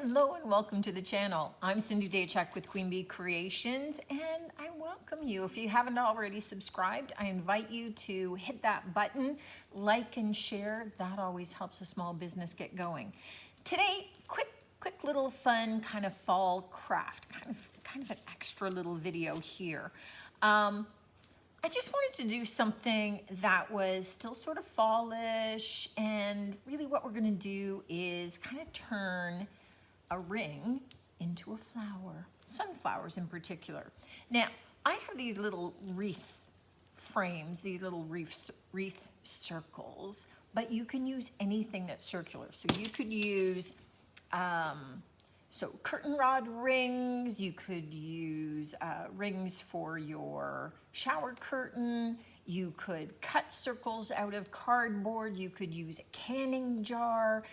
Hello and welcome to the channel. I'm Cindy Daychuk with Queen Bee Creations and I welcome you. If you haven't already subscribed, I invite you to hit that button, like and share. That always helps a small business get going. Today, quick little fun kind of fall craft, kind of an extra little video here. I just wanted to do something that was still sort of fallish, and really what we're gonna do is kind of turn a ring into a flower, sunflowers in particular. Now, I have these little wreath frames, these little wreath circles, but you can use anything that's circular. So you could use curtain rod rings, you could use rings for your shower curtain, you could cut circles out of cardboard, you could use a canning jar,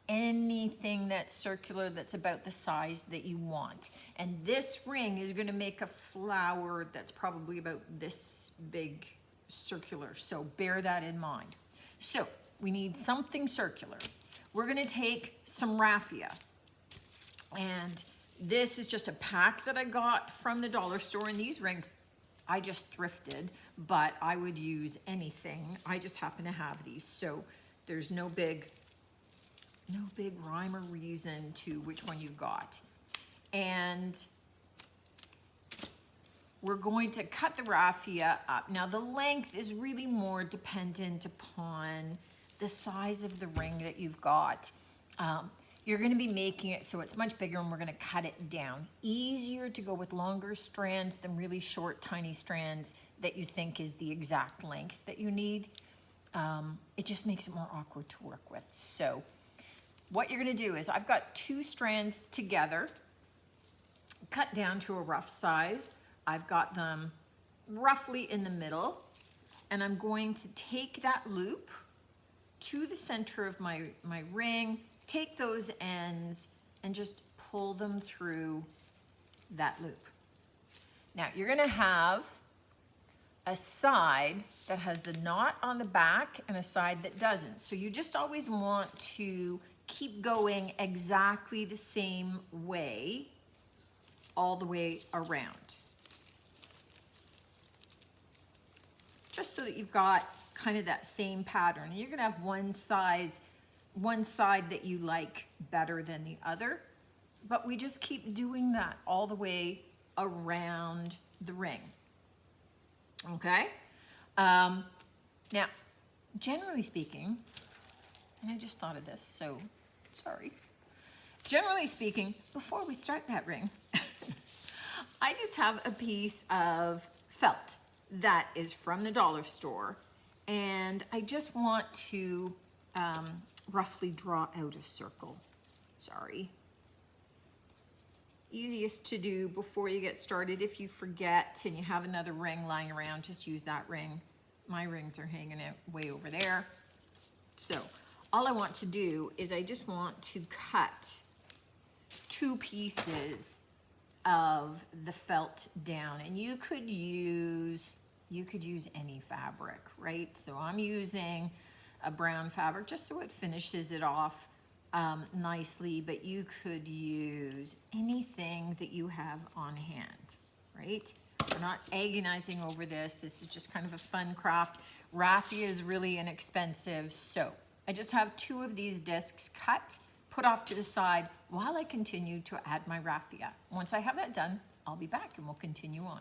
anything that's circular that's about the size that you want. And this ring is gonna make a flower that's probably about this big circular, so bear that in mind. So we need something circular. We're gonna take some raffia. And this is just a pack that I got from the dollar store, and these rings I just thrifted, but I would use anything. I just happen to have these, so there's no big rhyme or reason to which one you got. And we're going to cut the raffia up. Now the length is really more dependent upon the size of the ring that you've got. You're gonna be making it so it's much bigger, and we're gonna cut it down. Easier to go with longer strands than really short, tiny strands that you think is the exact length that you need. It just makes it more awkward to work with. So what you're gonna do is, I've got 2 strands together, cut down to a rough size. I've got them roughly in the middle, and I'm going to take that loop to the center of my ring, take those ends and just pull them through that loop. Now you're gonna have a side that has the knot on the back and a side that doesn't. So you just always want to keep going exactly the same way all the way around. Just so that you've got kind of that same pattern. And you're gonna have one side that you like better than the other, but we just keep doing that all the way around the ring, okay? Now, generally speaking, and I just thought of this, so sorry. Generally speaking, before we start that ring, I just have a piece of felt that is from the dollar store, and I just want to roughly draw out a circle. Sorry. Easiest to do before you get started. If you forget and you have another ring lying around, just use that ring. My rings are hanging out way over there. So all I want to do is I just want to cut 2 pieces of the felt down, and you could use any fabric, right? So I'm using a brown fabric just so it finishes it off nicely, but you could use anything that you have on hand, right? We're not agonizing over this. This is just kind of a fun craft. Raffia is really inexpensive, so I just have 2 of these discs cut, put off to the side while I continue to add my raffia. Once I have that done, I'll be back and we'll continue on.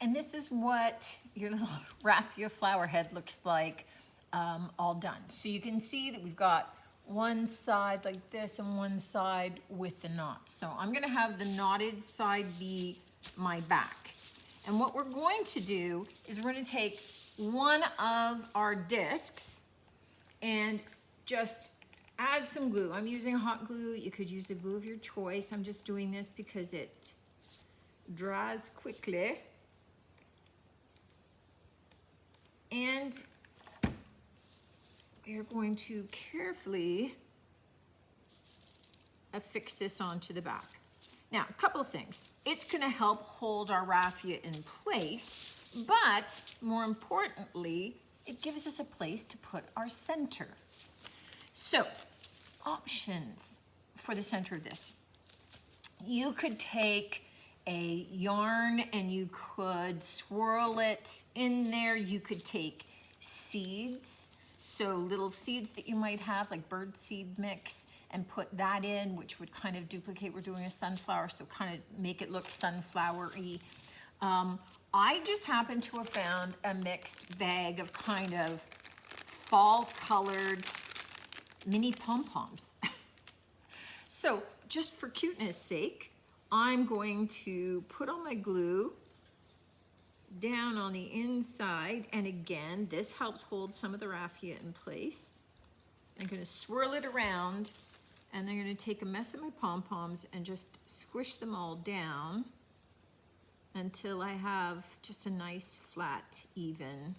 And this is what your little raffia flower head looks like all done. So you can see that we've got one side like this and one side with the knot. So I'm gonna have the knotted side be my back. And what we're going to do is we're gonna take one of our discs and just add some glue. I'm using hot glue. You could use the glue of your choice. I'm just doing this because it dries quickly. And we're going to carefully affix this onto the back. Now, a couple of things. It's gonna help hold our raffia in place, but more importantly, it gives us a place to put our center. So, options. for the center of this. You could take a yarn and you could swirl it in there. You could take seeds, so little seeds that you might have, like bird seed mix, and put that in, which would kind of duplicate. We're doing a sunflower, so kind of make it look sunflowery. I just happen to have found a mixed bag of kind of fall colored mini pom-poms. So just for cuteness sake, I'm going to put all my glue down on the inside, and again, this helps hold some of the raffia in place. I'm gonna swirl it around, and I'm gonna take a mess of my pom-poms and just squish them all down until I have just a nice, flat, even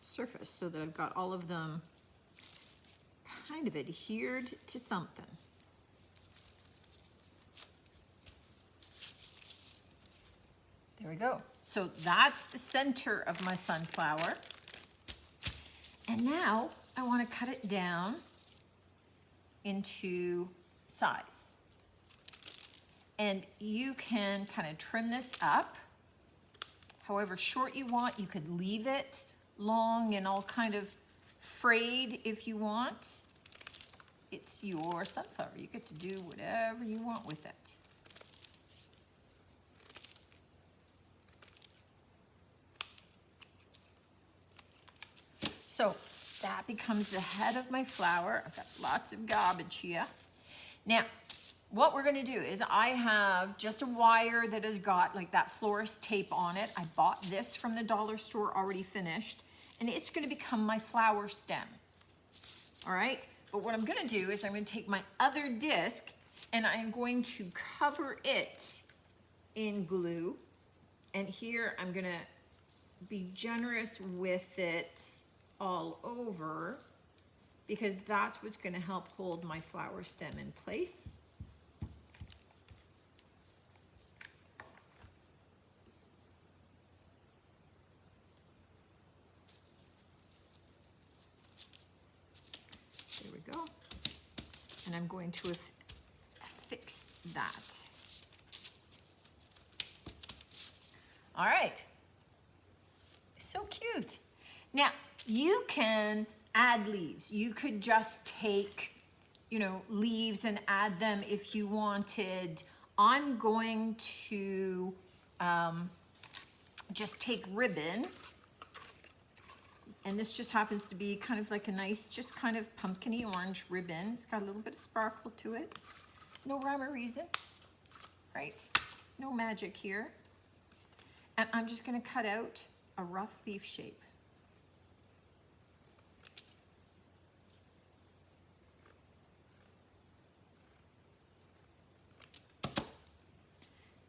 surface, so that I've got all of them kind of adhered to something. There we go. So that's the center of my sunflower. And now I want to cut it down into size. And you can kind of trim this up however short you want. You could leave it long and all kind of frayed if you want. It's your sunflower. You get to do whatever you want with it. So that becomes the head of my flower. I've got lots of garbage here. Now, what we're gonna do is I have just a wire that has got like that florist tape on it. I bought this from the dollar store already finished, and it's gonna become my flower stem. All right, but what I'm gonna do is I'm gonna take my other disc and I'm going to cover it in glue. And here I'm gonna be generous with it all over, because that's what's going to help hold my flower stem in place. There we go. And I'm going to affix that. All right. So cute. Now, you can add leaves. You could just take, leaves and add them if you wanted. I'm going to just take ribbon, and this just happens to be kind of like a nice, just kind of pumpkin-y orange ribbon. It's got a little bit of sparkle to it. No rhyme or reason, right? No magic here. And I'm just gonna cut out a rough leaf shape.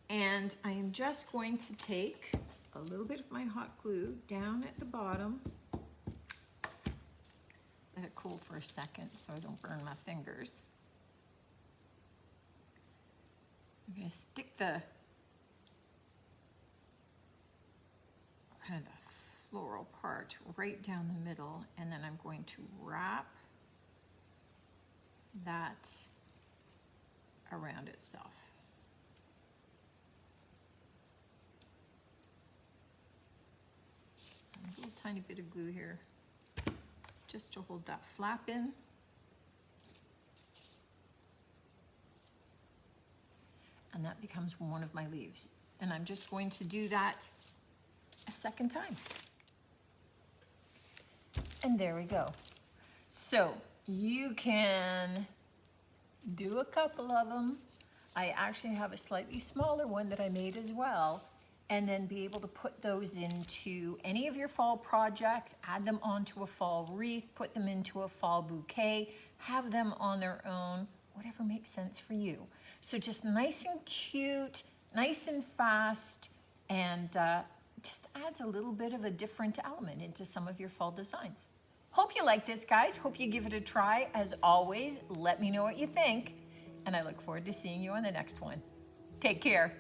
And I am just going to take a little bit of my hot glue down at the bottom. Let it cool for a second so I don't burn my fingers. I'm going to stick the kind of the floral part right down the middle, and then I'm going to wrap that around itself. A little tiny bit of glue here just to hold that flap in. And that becomes one of my leaves. And I'm just going to do that a second time. And there we go. So you can do a couple of them. I actually have a slightly smaller one that I made as well, and then be able to put those into any of your fall projects, add them onto a fall wreath, put them into a fall bouquet, have them on their own, whatever makes sense for you. So just nice and cute, nice and fast, and just adds a little bit of a different element into some of your fall designs. Hope you like this, guys. Hope you give it a try. As always, let me know what you think, and I look forward to seeing you on the next one. Take care.